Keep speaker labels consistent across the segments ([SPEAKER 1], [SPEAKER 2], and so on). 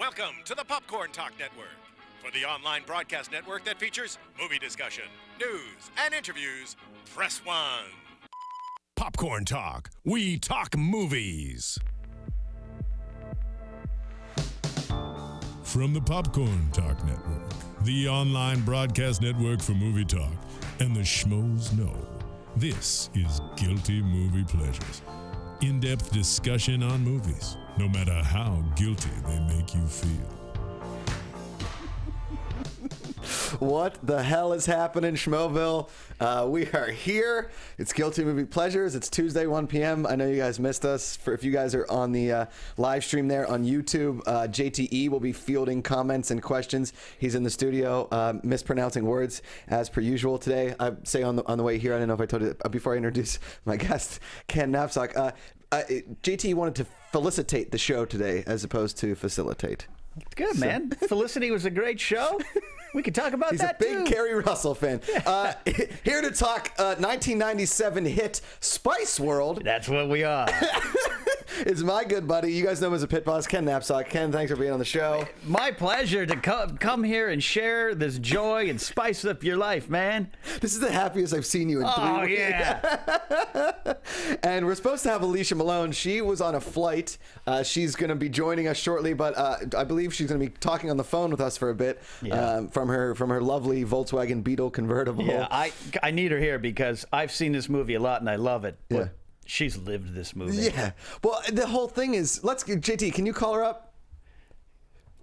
[SPEAKER 1] Welcome to the Popcorn Talk Network, for the online broadcast network that features movie discussion, news, and interviews. Press 1. Popcorn Talk. We talk movies.
[SPEAKER 2] From the Popcorn Talk Network, the online broadcast network for movie talk, and the schmoes know, this is Guilty Movie Pleasures. In-depth discussion on movies, no matter how guilty they make you feel.
[SPEAKER 3] What the hell is happening, Schmoville? We are here. It's Guilty Movie Pleasures. It's Tuesday, 1 p.m. I know you guys missed us. If you guys are on the live stream there on YouTube, JTE will be fielding comments and questions. He's in the studio mispronouncing words as per usual today. I say on the way here, I don't know if I told you before I introduce my guest, Ken Knapsack. JTE wanted to felicitate the show today as opposed to facilitate.
[SPEAKER 4] Good, man. Felicity was a great show. We could talk about that, too.
[SPEAKER 3] He's a big Kerry Russell fan. Here to talk 1997 hit Spice World.
[SPEAKER 4] That's what we are.
[SPEAKER 3] It's my good buddy. You guys know him as a pit boss, Ken Knapsack. Ken, thanks for being on the show.
[SPEAKER 4] My pleasure to come here and share this joy and spice up your life, man.
[SPEAKER 3] This is the happiest I've seen you in 3 weeks.
[SPEAKER 4] Yeah.
[SPEAKER 3] And we're supposed to have Alicia Malone. She was on a flight. She's going to be joining us shortly, but I believe she's going to be talking on the phone with us for a bit from her lovely Volkswagen Beetle convertible.
[SPEAKER 4] Yeah, I need her here because I've seen this movie a lot and I love it. But
[SPEAKER 3] Yeah.
[SPEAKER 4] she's lived this movie.
[SPEAKER 3] Yeah. Well, the whole thing is, JT, can you call her up?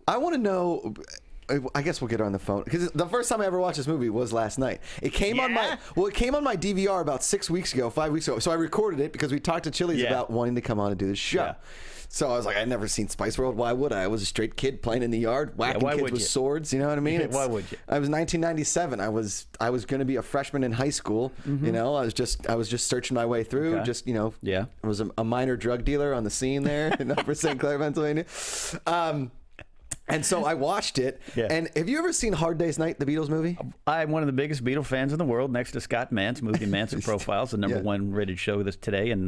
[SPEAKER 3] I want to know. I guess we'll get her on the phone because the first time I ever watched this movie was last night. It came on my DVR about 5 weeks ago. So I recorded it because we talked to Chili's about wanting to come on and do this show. Yeah. So I was like, I'd never seen Spice World. Why would I? I was a straight kid playing in the yard, whacking kids with swords. You know what I mean?
[SPEAKER 4] Why would you?
[SPEAKER 3] I was 1997. I was going to be a freshman in high school. Mm-hmm. You know, I was just searching my way through.
[SPEAKER 4] Okay.
[SPEAKER 3] Just, you know,
[SPEAKER 4] yeah.
[SPEAKER 3] I was a minor drug dealer on the scene there in Upper St. Clair, Pennsylvania. And so I watched it. Yeah. And have you ever seen Hard Day's Night, the Beatles movie?
[SPEAKER 4] I'm one of the biggest Beatle fans in the world, next to Scott Mantz, movie Manson Profiles, the number one rated show this today in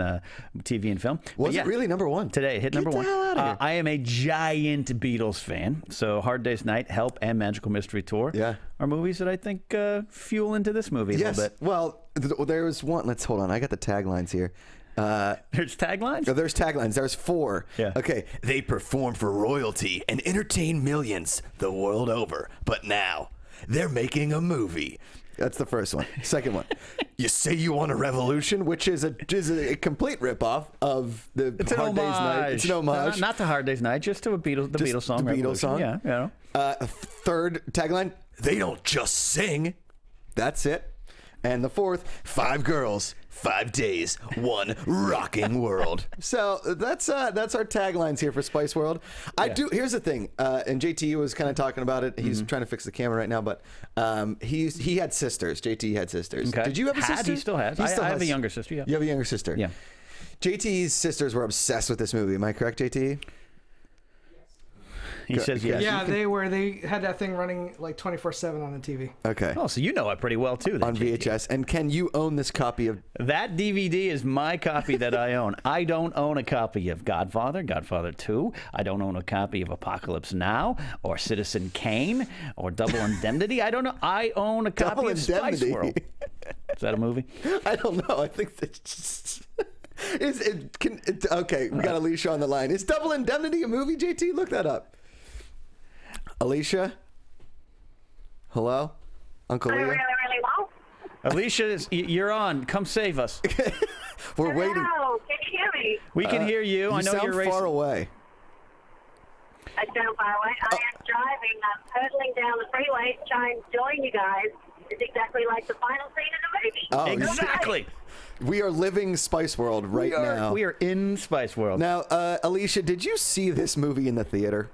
[SPEAKER 4] TV and film.
[SPEAKER 3] Was it really number one?
[SPEAKER 4] Today, hit number one. I am a giant Beatles fan. So Hard Day's Night, Help, and Magical Mystery Tour are movies that I think fuel into this movie a little bit.
[SPEAKER 3] Well, there was one. Let's hold on. I got the taglines here.
[SPEAKER 4] There's taglines?
[SPEAKER 3] Oh, there's taglines. There's 4.
[SPEAKER 4] Yeah.
[SPEAKER 3] Okay. They perform for royalty and entertain millions the world over. But now, they're making a movie. That's the first one. Second one. You say you want a revolution, which is a complete ripoff of the Hard Day's Night. It's an homage.
[SPEAKER 4] Not to Hard Day's Night, just to the Beatles song.
[SPEAKER 3] The Beatles song.
[SPEAKER 4] Yeah, you know.
[SPEAKER 3] Third tagline. They don't just sing. That's it. And the fourth, 5 girls, 5 days, 1 rocking world. So that's our taglines here for Spice World. Here's the thing, and JT was kind of talking about it. He's trying to fix the camera right now, but he had sisters. JT had sisters. Okay. Did you have a sister?
[SPEAKER 4] He still has. I have a younger sister. Yeah.
[SPEAKER 3] You have a younger sister.
[SPEAKER 4] Yeah.
[SPEAKER 3] JT's sisters were obsessed with this movie. Am I correct, JT?
[SPEAKER 4] He says yes.
[SPEAKER 5] Yeah, they had that thing running like 24/7 on the TV.
[SPEAKER 3] Okay.
[SPEAKER 4] Oh, so you know it pretty well too. Then,
[SPEAKER 3] on VHS. And Ken, you own this copy of
[SPEAKER 4] that DVD is my copy that I own. I don't own a copy of Godfather 2. I don't own a copy of Apocalypse Now or Citizen Kane or Double Indemnity. I don't know. I own a copy of Spice World. Is that a movie?
[SPEAKER 3] I don't know. I think that's okay, we got Alicia on the line. Is Double Indemnity a movie, JT? Look that up. Alicia? Hello? Uncle Leah?
[SPEAKER 6] Really well.
[SPEAKER 4] Alicia, you're on. Come save us.
[SPEAKER 3] We're waiting.
[SPEAKER 6] Can you hear me?
[SPEAKER 4] We can hear you. I know
[SPEAKER 3] sound
[SPEAKER 4] you're racing.
[SPEAKER 3] far away.
[SPEAKER 6] I sound far away. I am driving. I'm hurtling down the freeway trying to join you guys. It's exactly like the final scene in the movie.
[SPEAKER 3] Oh,
[SPEAKER 4] exactly.
[SPEAKER 3] We are living Spice World right now.
[SPEAKER 4] We are in Spice World.
[SPEAKER 3] Now, Alicia, did you see this movie in the theater?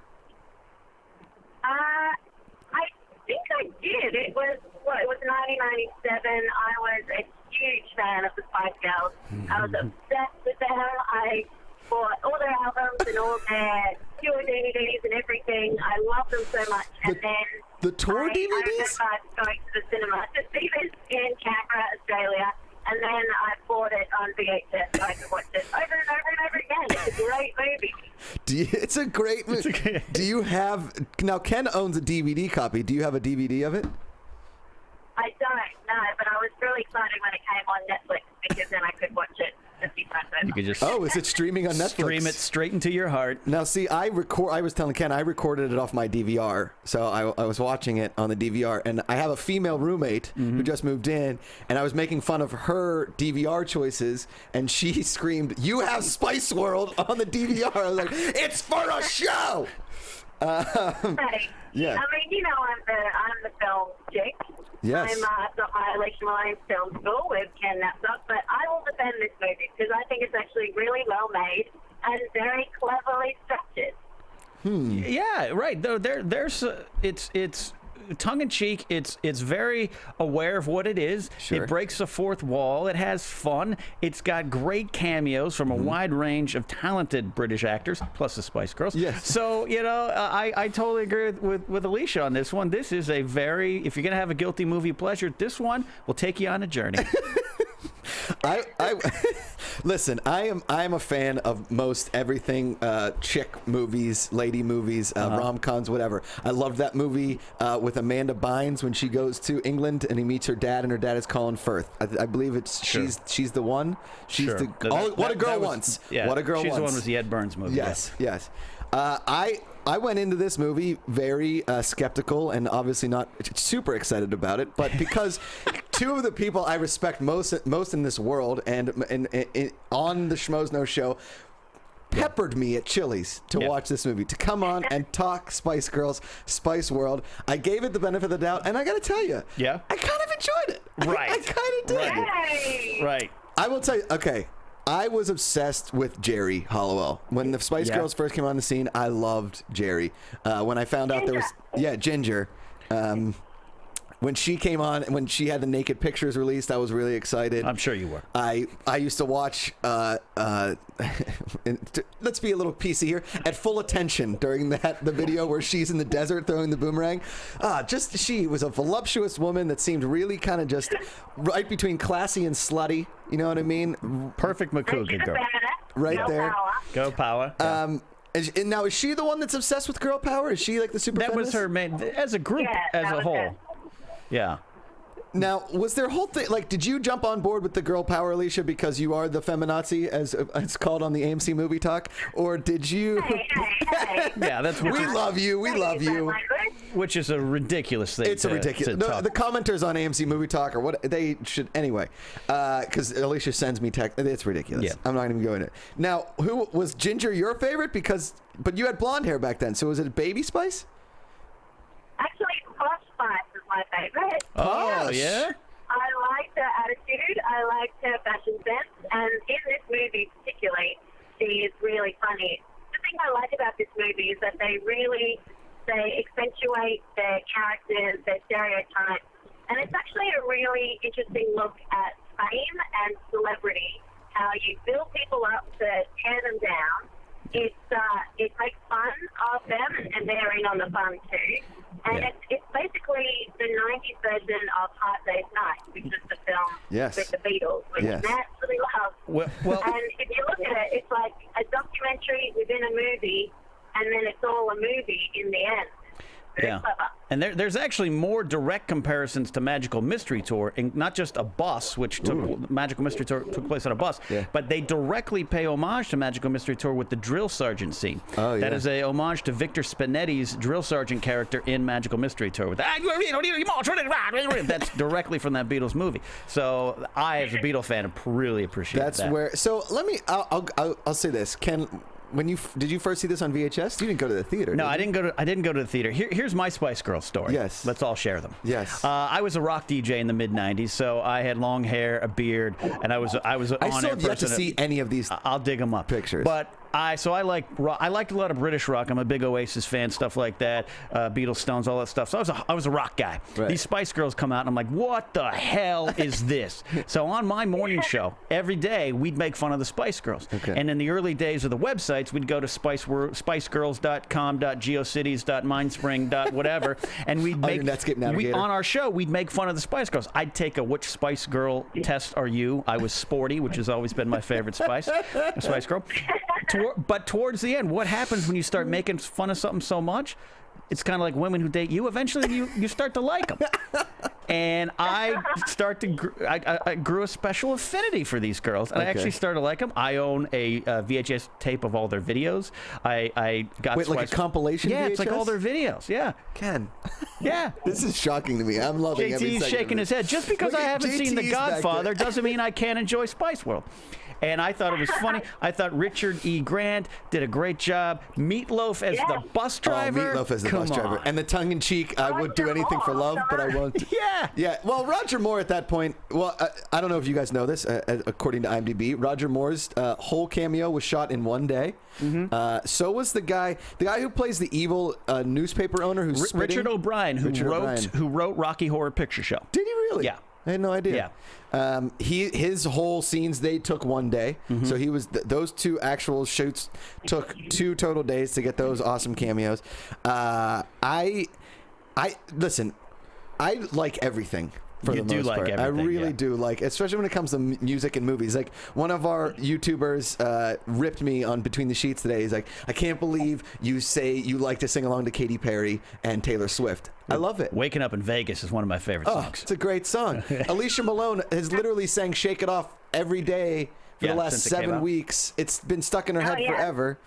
[SPEAKER 6] I think I did. It was 1997. I was a huge fan of the Spice Girls. I was obsessed with them. I bought all their albums and all their tour DVDs and everything. I love them so much. And then
[SPEAKER 3] the tour DVDs?
[SPEAKER 6] I remember going to the cinema to see this in Canberra, Australia. And then I bought it on VHS so I could watch it over and over and over again. It's a great movie.
[SPEAKER 3] It's a great movie. Do you have now? Ken owns a DVD copy. Do you have a DVD of it?
[SPEAKER 6] I don't know, but I was really excited when it came on Netflix because then I could watch it a few times over.
[SPEAKER 4] You could just
[SPEAKER 3] is it streaming on Netflix?
[SPEAKER 4] stream it straight into your heart.
[SPEAKER 3] Now, see, I was telling Ken I recorded it off my DVR, so I was watching it on the DVR, and I have a female roommate who just moved in, and I was making fun of her DVR choices, and she screamed, "You have Spice World on the DVR!" I was like, "It's for a show."
[SPEAKER 6] Right.
[SPEAKER 3] Yeah.
[SPEAKER 6] I mean, you know, I'm the film chick.
[SPEAKER 3] Yes.
[SPEAKER 6] I've got my Alicia Malone film school with Ken Napsok, but I will defend this movie because I think it's actually really well made and very cleverly structured.
[SPEAKER 4] Yeah, right. Though there's it's tongue in cheek. It's very aware of what it is.
[SPEAKER 3] Sure.
[SPEAKER 4] It breaks the fourth wall. It has fun. It's got great cameos from a wide range of talented British actors, plus the Spice Girls.
[SPEAKER 3] Yes.
[SPEAKER 4] So I totally agree with Alicia on this one. This is a very, if you're gonna have a guilty movie pleasure, this one will take you on a journey.
[SPEAKER 3] I listen. I am a fan of most everything, chick movies, lady movies, rom-coms, whatever. I loved that movie with Amanda Bynes when she goes to England and he meets her dad, and her dad is Colin Firth. I believe it's she's the one. She's
[SPEAKER 4] Sure.
[SPEAKER 3] What a Girl Wants.
[SPEAKER 4] Yeah,
[SPEAKER 3] What a Girl
[SPEAKER 4] she's
[SPEAKER 3] Wants.
[SPEAKER 4] the one was the Ed Burns movie.
[SPEAKER 3] Yes, yes. I went into this movie very skeptical and obviously not super excited about it, but because two of the people I respect most in this world and on the Schmoes Know Show peppered me at Chili's to watch this movie, to come on and talk Spice Girls, Spice World. I gave it the benefit of the doubt, and I got to tell you, I kind of enjoyed it.
[SPEAKER 4] Right.
[SPEAKER 3] I kind of did.
[SPEAKER 6] Hey!
[SPEAKER 4] Right.
[SPEAKER 3] I will tell you, okay, I was obsessed with Jerry Hollowell. When the Spice Girls first came on the scene, I loved Jerry. When I found out there was, Ginger. When she came on, when she had the naked pictures released, I was really excited.
[SPEAKER 4] I'm sure you were.
[SPEAKER 3] I used to watch, let's be a little PC here, at Full Attention during the video where she's in the desert throwing the boomerang. She was a voluptuous woman that seemed really kind of just right between classy and slutty. You know what I mean?
[SPEAKER 4] Perfect McCougar girl.
[SPEAKER 3] Right
[SPEAKER 6] Girl
[SPEAKER 3] there.
[SPEAKER 6] power.
[SPEAKER 4] Go power.
[SPEAKER 3] And now, is she the one that's obsessed with girl power? Is she like the super
[SPEAKER 4] That was
[SPEAKER 3] feminist?
[SPEAKER 4] her main, as a group, as a whole.
[SPEAKER 6] Her.
[SPEAKER 4] Yeah.
[SPEAKER 3] Now, was their whole thing, like, did you jump on board with the girl power, Alicia, because you are the feminazi, as it's called on the AMC Movie Talk? Or did you...
[SPEAKER 6] Hey.
[SPEAKER 4] Yeah, that's
[SPEAKER 3] We love you.
[SPEAKER 4] which is a ridiculous thing.
[SPEAKER 3] It's a ridiculous...
[SPEAKER 4] to talk.
[SPEAKER 3] The commenters on AMC Movie Talk, or what, they should... Anyway, because Alicia sends me text. It's ridiculous.
[SPEAKER 4] Yeah.
[SPEAKER 3] I'm not going to go into it. Now, who was Ginger your favorite? But you had blonde hair back then, so was it Baby Spice?
[SPEAKER 6] Actually, Posh Spice is my favorite.
[SPEAKER 4] Oh, yeah?
[SPEAKER 6] I liked her attitude. I liked her fashion sense. And in this movie particularly, she is really funny. The thing I like about this movie is that they accentuate their characters, their stereotypes. And it's actually a really interesting look at fame and celebrity, how you build people up to tear them down. It makes fun of them, and they're in on the fun too. And it's basically the 90s version of Hard Day's Night, which is the film with the Beatles, which Matt really loves.
[SPEAKER 4] Well,
[SPEAKER 6] and if you look at it, it's like a documentary within a movie, and then it's all a movie in the end. Very clever.
[SPEAKER 4] And there's actually more direct comparisons to Magical Mystery Tour, and not just a bus, which Magical Mystery Tour took place on a bus, but they directly pay homage to Magical Mystery Tour with the drill sergeant scene. That is a homage to Victor Spinetti's drill sergeant character in Magical Mystery Tour. With that's directly from that Beatles movie. So I, as a Beatle fan, really appreciate that.
[SPEAKER 3] That's where. So let me. I'll say this, Ken. Did you first see this on VHS? You didn't go to the theater.
[SPEAKER 4] No,
[SPEAKER 3] did you?
[SPEAKER 4] I didn't go to the theater. Here's my Spice Girls story.
[SPEAKER 3] Yes.
[SPEAKER 4] Let's all share them.
[SPEAKER 3] Yes.
[SPEAKER 4] I was a rock DJ in the mid '90s, so I had long hair, a beard, and I was an on-air person.
[SPEAKER 3] I still have yet to see any of these.
[SPEAKER 4] I'll dig them up.
[SPEAKER 3] Pictures.
[SPEAKER 4] But I liked a lot of British rock. I'm a big Oasis fan, stuff like that. Beatles, Stones, all that stuff. So I was a rock guy.
[SPEAKER 3] Right.
[SPEAKER 4] These Spice Girls come out, and I'm like, what the hell is this? So on my morning show, every day we'd make fun of the Spice Girls.
[SPEAKER 3] Okay.
[SPEAKER 4] And in the early days of the websites, we'd go to spicegirls.com.geocities.mindspring. Whatever, and we'd make
[SPEAKER 3] your Netscape navigator.
[SPEAKER 4] on our show we'd make fun of the Spice Girls. I'd take a which Spice Girl test are you? I was Sporty, which has always been my favorite Spice Girl. But towards the end, what happens when you start making fun of something so much? It's kind of like women who date you. Eventually, you start to like them. And I grew a special affinity for these girls. And I actually started to like them. I own a VHS tape of all their videos. I got
[SPEAKER 3] like a compilation
[SPEAKER 4] Yeah,
[SPEAKER 3] VHS?
[SPEAKER 4] it's like all their videos. Yeah.
[SPEAKER 3] Ken.
[SPEAKER 4] Yeah.
[SPEAKER 3] This is shocking to me. I'm loving every
[SPEAKER 4] JT's
[SPEAKER 3] second
[SPEAKER 4] shaking
[SPEAKER 3] of
[SPEAKER 4] his
[SPEAKER 3] it.
[SPEAKER 4] head. Just because
[SPEAKER 3] Look
[SPEAKER 4] I
[SPEAKER 3] at
[SPEAKER 4] haven't seen The
[SPEAKER 3] JT's back
[SPEAKER 4] Godfather
[SPEAKER 3] there.
[SPEAKER 4] doesn't mean I can't enjoy Spice World. And I thought it was funny. I thought Richard E. Grant did a great job. Meatloaf as the bus driver.
[SPEAKER 3] Meatloaf as the bus driver. And the tongue-in-cheek, I would do anything for love, but I won't.
[SPEAKER 4] Yeah.
[SPEAKER 3] Yeah. Well, Roger Moore at that point, I don't know if you guys know this, according to IMDb, Roger Moore's whole cameo was shot in one day. Mm-hmm. So was the guy who plays the evil newspaper owner who's spitting.
[SPEAKER 4] Richard O'Brien, who wrote Rocky Horror Picture Show.
[SPEAKER 3] Did he really?
[SPEAKER 4] Yeah.
[SPEAKER 3] I had no idea.
[SPEAKER 4] Yeah.
[SPEAKER 3] His whole scenes they took one day. Mm-hmm. So he was those two actual shoots took 2 total days to get those awesome cameos. I listen. I like everything. For the most part. I really do like, especially when it comes to music and movies. Like one of our YouTubers ripped me on Between the Sheets today. He's like, I can't believe you say you like to sing along to Katy Perry and Taylor Swift. I love it.
[SPEAKER 4] Waking Up in Vegas is one of my favorite songs.
[SPEAKER 3] It's a great song. Alicia Malone has literally sang Shake It Off every day for the last 7 weeks. It's been stuck in her head forever.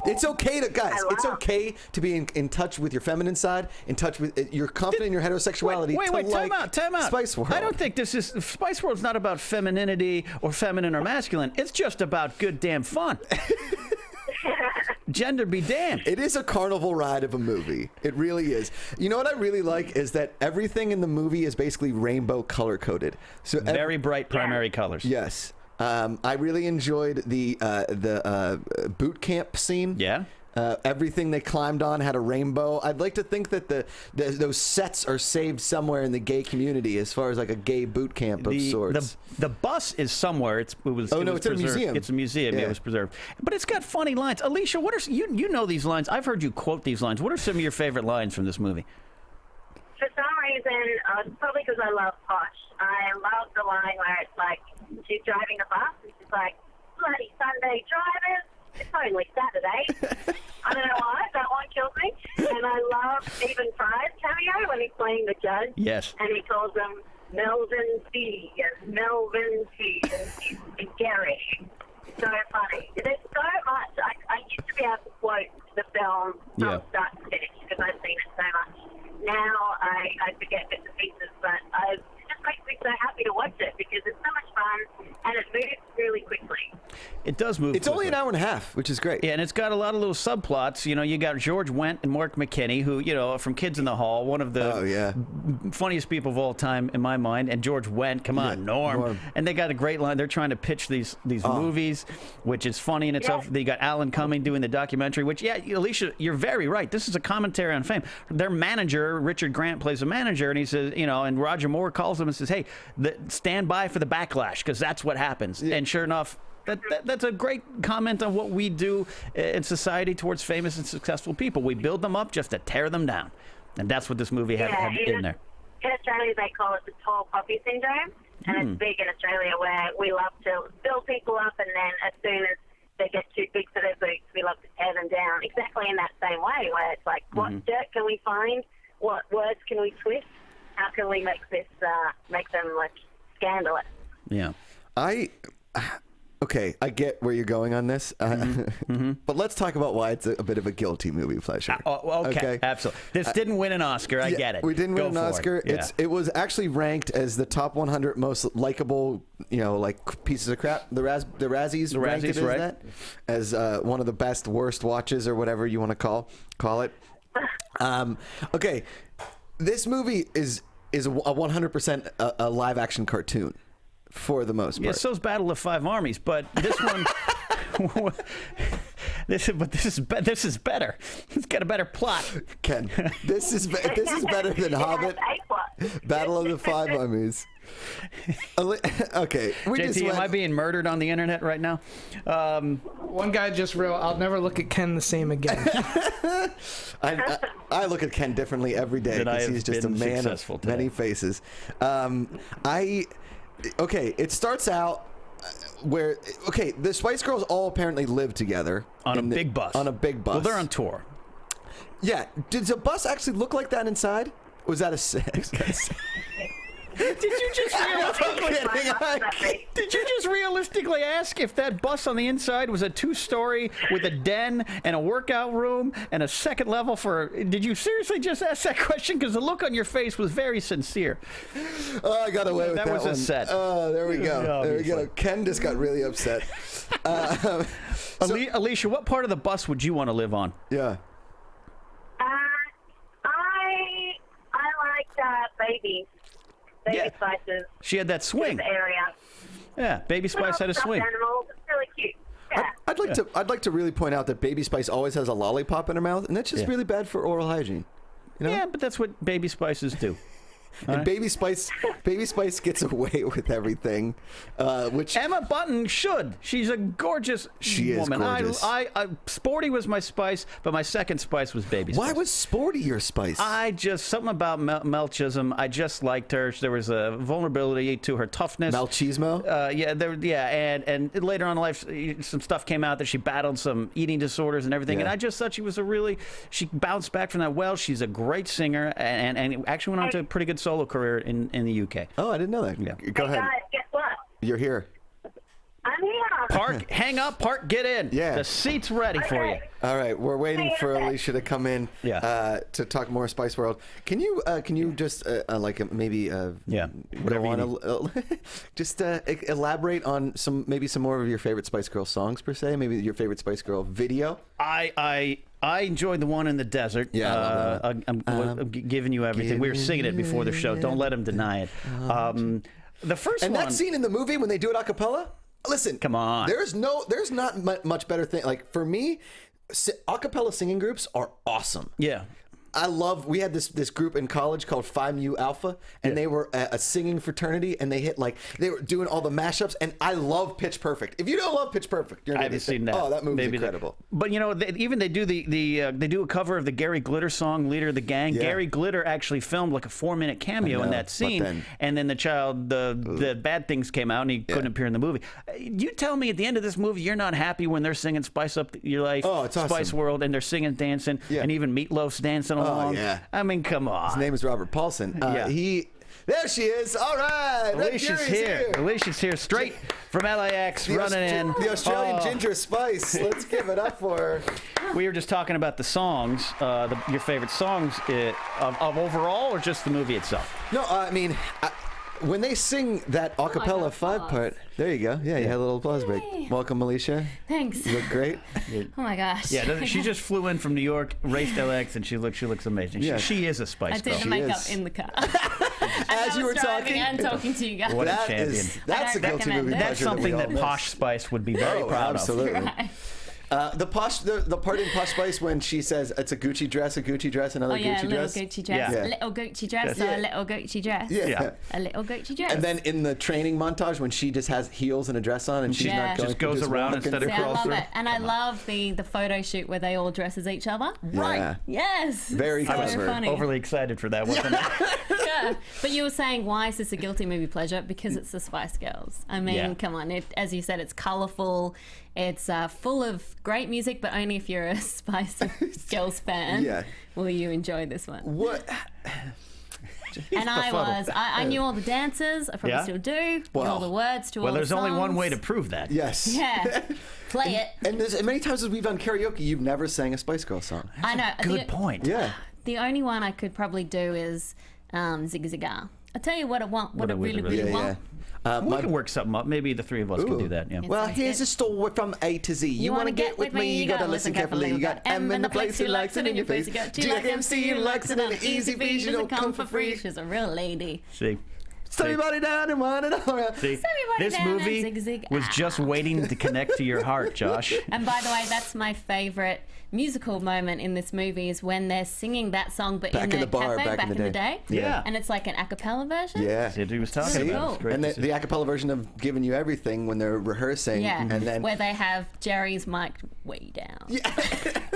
[SPEAKER 3] It's okay to, guys, it's okay to be in touch with your feminine side, in touch with, you're confident in your heterosexuality.
[SPEAKER 4] Wait, time out.
[SPEAKER 3] Spice World.
[SPEAKER 4] I don't think Spice World's not about femininity or feminine or masculine. It's just about good damn fun. Gender be damned.
[SPEAKER 3] It is a carnival ride of a movie. It really is. You know what I really like is that everything in the movie is basically rainbow color coded. So
[SPEAKER 4] very bright primary colors.
[SPEAKER 3] Yes. I really enjoyed the boot camp scene.
[SPEAKER 4] Yeah.
[SPEAKER 3] Everything they climbed on had a rainbow. I'd like to think that those sets are saved somewhere in the gay community, as far as like a gay boot camp of sorts.
[SPEAKER 4] The bus is somewhere. It's in a
[SPEAKER 3] museum.
[SPEAKER 4] It's a museum. Yeah, it was preserved. But it's got funny lines. Alicia, what are you know these lines? I've heard you quote these lines. What are some of your favorite lines from this movie?
[SPEAKER 6] For some reason, probably because I love Posh, I love the line where it's like, she's driving the bus and she's like, bloody Sunday drivers, it's only Saturday. I don't know why, that one kills me. And I love Stephen Fry's cameo when he's playing the judge.
[SPEAKER 4] Yes.
[SPEAKER 6] And he calls them Melvin C. and Melvin C. and Gary. So funny. There's so much. I used to be able to quote the film from start to finish because I've seen it so much. Now I forget bits and pieces, but it just makes me so happy to watch it because it's so much fun and it moves really quickly.
[SPEAKER 4] It does move.
[SPEAKER 3] It's only an hour and a half, which is great.
[SPEAKER 4] Yeah, and it's got a lot of little subplots. You know, you got George Wendt and Mark McKinney, who, you know, from Kids in the Hall, one of the funniest people of all time in my mind. And George Wendt, come on, Norm. And they got a great line. They're trying to pitch these movies, which is funny in itself. They got Alan Cumming doing the documentary, which, Alicia, you're very right. This is a commentary on fame. Their manager, Richard Grant, plays a manager, and he says, you know, and Roger Moore calls him and says, hey, stand by for the backlash, because that's what happens. Yeah. And sure enough, that's a great comment on what we do in society towards famous and successful people. We build them up just to tear them down. And that's what this movie had in there.
[SPEAKER 6] In Australia, they call it the tall poppy syndrome. And it's big in Australia where we love to build people up, and then as soon as they get too big for their boots, we love to tear them down. Exactly in that same way, where it's like, what dirt can we find? What words can we twist? How can we make this make them like scandalous?
[SPEAKER 4] Yeah.
[SPEAKER 3] Okay, I get where you're going on this, but let's talk about why it's a bit of a guilty movie pleasure.
[SPEAKER 4] Okay, absolutely. This didn't win an Oscar. I get it.
[SPEAKER 3] We didn't win an Oscar.
[SPEAKER 4] Yeah.
[SPEAKER 3] It was actually ranked as the top 100 most likable, like pieces of crap. The Razzies ranked it as that, as one of the best worst watches or whatever you want to call it. Okay, this movie is a 100% a live action cartoon. For the most part.
[SPEAKER 4] Yeah, so's Battle of Five Armies, but this one, this is better. It's got a better plot.
[SPEAKER 3] Ken, this is better than Hobbit. Battle of the Five Armies. Okay,
[SPEAKER 4] JT, am I being murdered on the internet right now?
[SPEAKER 5] One guy just wrote, "I'll never look at Ken the same again."
[SPEAKER 3] I look at Ken differently every day because he's just a man of many faces. Okay, it starts out where the Spice Girls all apparently live together
[SPEAKER 4] on a big bus.
[SPEAKER 3] On a big bus.
[SPEAKER 4] Well, they're on tour.
[SPEAKER 3] Yeah. Did the bus actually look like that inside? Was that a
[SPEAKER 4] Did you just realistically ask if that bus on the inside was a 2-story with a den and a workout room and a second level for? Did you seriously just ask that question? Because the look on your face was very sincere.
[SPEAKER 3] Oh, I got away with that.
[SPEAKER 4] That was
[SPEAKER 3] one.
[SPEAKER 4] a set.
[SPEAKER 3] Oh, there we go.
[SPEAKER 4] Yeah,
[SPEAKER 3] there we go. Ken just got really upset.
[SPEAKER 4] Alicia, what part of the bus would you want to live on?
[SPEAKER 3] Yeah.
[SPEAKER 6] I like Baby Spice's.
[SPEAKER 4] She had that swing.
[SPEAKER 6] Area.
[SPEAKER 4] Yeah, Baby Spice had a swing.
[SPEAKER 6] Animals. It's really cute. Yeah.
[SPEAKER 3] I'd like to really point out that Baby Spice always has a lollipop in her mouth, and that's just really bad for oral hygiene. You know?
[SPEAKER 4] Yeah, but that's what Baby Spices do.
[SPEAKER 3] And Baby Spice gets away with everything, which
[SPEAKER 4] Emma Bunton should. She's a gorgeous woman.
[SPEAKER 3] Gorgeous.
[SPEAKER 4] Sporty was my spice, but my second spice was Baby Spice.
[SPEAKER 3] Why was Sporty your spice?
[SPEAKER 4] Something about Mel Chisholm. I just liked her. There was a vulnerability to her toughness.
[SPEAKER 3] Malchismo?
[SPEAKER 4] And later on in life, some stuff came out that she battled some eating disorders and everything.
[SPEAKER 3] Yeah.
[SPEAKER 4] And I just thought she bounced back from that well. She's a great singer and actually went on to a pretty good solo career in the UK.
[SPEAKER 3] Oh, I didn't know that.
[SPEAKER 4] Yeah.
[SPEAKER 3] Go ahead.
[SPEAKER 6] Guys, guess what?
[SPEAKER 3] You're here.
[SPEAKER 6] I'm here.
[SPEAKER 4] Park, hang up, Park, get in.
[SPEAKER 3] Yeah.
[SPEAKER 4] The seat's ready for you.
[SPEAKER 3] All right, we're waiting for Alicia to come in to talk more Spice World. Can you just
[SPEAKER 4] whatever
[SPEAKER 3] go on just elaborate on some more of your favorite Spice Girl songs per se? Maybe your favorite Spice Girl video.
[SPEAKER 4] I enjoyed the one in the desert.
[SPEAKER 3] Yeah, I love that.
[SPEAKER 4] I'm giving you everything. We were singing it before the show. Don't let him deny it. The first
[SPEAKER 3] and
[SPEAKER 4] one.
[SPEAKER 3] that scene in the movie when they do it a cappella. Listen,
[SPEAKER 4] come on.
[SPEAKER 3] There's not much better thing. Like for me, a cappella singing groups are awesome.
[SPEAKER 4] Yeah.
[SPEAKER 3] We had this group in college called Phi Mu Alpha, and they were a singing fraternity, and they were doing all the mashups, and I love Pitch Perfect. If you don't love Pitch Perfect, you're
[SPEAKER 4] I haven't seen that.
[SPEAKER 3] Oh, that movie's incredible.
[SPEAKER 4] But they do they do a cover of the Gary Glitter song, Leader of the Gang.
[SPEAKER 3] Yeah.
[SPEAKER 4] Gary Glitter actually filmed like a 4-minute cameo in that scene, and then the bad things came out, and he couldn't appear in the movie. You tell me at the end of this movie, you're not happy when they're singing Spice Up Your Life,
[SPEAKER 3] it's awesome.
[SPEAKER 4] Spice World, and they're singing, dancing, and even Meatloaf's dancing along.
[SPEAKER 3] Yeah.
[SPEAKER 4] I mean, come on.
[SPEAKER 3] His name is Robert Paulson. There she is. All right.
[SPEAKER 4] Alicia's here. Alicia's here straight from LAX, running in.
[SPEAKER 3] The Australian Ginger Spice. Let's give it up for her.
[SPEAKER 4] We were just talking about the songs, your favorite songs of overall, or just the movie itself?
[SPEAKER 3] No, I mean, when they sing that a cappella 5-part, there you go. Yeah, you had a little applause break. Welcome, Alicia.
[SPEAKER 7] Thanks.
[SPEAKER 3] You look great.
[SPEAKER 7] Oh my gosh.
[SPEAKER 4] Yeah, she just flew in from New York, raced LX, and she looks amazing.
[SPEAKER 3] Yeah.
[SPEAKER 4] She is a Spice
[SPEAKER 7] I
[SPEAKER 4] Girl.
[SPEAKER 7] did the makeup in the car.
[SPEAKER 3] As you were talking
[SPEAKER 7] and talking to you guys.
[SPEAKER 4] What a champion.
[SPEAKER 3] That's a guilty movie.
[SPEAKER 4] That's something that Posh Spice would be very proud
[SPEAKER 3] absolutely.
[SPEAKER 4] of.
[SPEAKER 7] Right.
[SPEAKER 3] The part in Posh Spice when she says it's a Gucci dress, another Gucci dress.
[SPEAKER 7] Gucci dress.
[SPEAKER 4] Yeah.
[SPEAKER 7] A little Gucci dress or a little Gucci dress.
[SPEAKER 3] Yeah.
[SPEAKER 7] A little Gucci dress.
[SPEAKER 3] And then in the training montage when she just has heels and a dress on and she's not going
[SPEAKER 4] just goes around
[SPEAKER 3] walking.
[SPEAKER 4] instead of
[SPEAKER 7] See, I
[SPEAKER 4] crawls
[SPEAKER 7] love
[SPEAKER 4] through.
[SPEAKER 7] it. And I love the photo shoot where they all dress as each other.
[SPEAKER 3] Right.
[SPEAKER 7] Yes.
[SPEAKER 3] Very
[SPEAKER 7] so
[SPEAKER 3] clever.
[SPEAKER 7] funny.
[SPEAKER 4] Overly excited for that, wasn't it?
[SPEAKER 7] Yeah. But you were saying, why is this a guilty movie pleasure? Because it's the Spice Girls. I mean, come on. As you said, it's colourful. It's full of great music, but only if you're a Spice Girls fan will you enjoy this one.
[SPEAKER 3] What?
[SPEAKER 7] And I knew all the dances. I probably still do. Knew all the words to all the songs.
[SPEAKER 4] Well, there's only one way to prove that.
[SPEAKER 3] Yes.
[SPEAKER 7] Yeah. Play it.
[SPEAKER 3] And there's many times as we've done karaoke, you've never sang a Spice Girl song.
[SPEAKER 7] I know.
[SPEAKER 4] Good point.
[SPEAKER 3] Yeah.
[SPEAKER 7] The only one I could probably do is Zig Ziggar. I'll tell you what I want, what I really want.
[SPEAKER 4] We can work something up. Maybe the three of us can do that. Yeah.
[SPEAKER 3] Well, here's a story from A to Z. You want to get with me? You gotta listen carefully. You got M in the place who likes it in your face. You got G like MC who likes it in an easy V. She don't come for free.
[SPEAKER 7] She's a real lady.
[SPEAKER 4] See.
[SPEAKER 3] Set everybody down and want it all around.
[SPEAKER 4] See, this movie was just waiting to connect to your heart, Josh.
[SPEAKER 7] And by the way, that's my favorite musical moment in this movie is when they're singing that song, but
[SPEAKER 3] back in the bar,
[SPEAKER 7] cafe
[SPEAKER 3] back in the day.
[SPEAKER 4] Yeah.
[SPEAKER 7] And it's like a cappella version.
[SPEAKER 3] Yeah.
[SPEAKER 4] See what he was talking about.
[SPEAKER 7] Cool.
[SPEAKER 3] And the a cappella version of Giving You Everything when they're rehearsing.
[SPEAKER 7] Yeah.
[SPEAKER 3] And then
[SPEAKER 7] where they have Jerry's mic way down.
[SPEAKER 3] Yeah.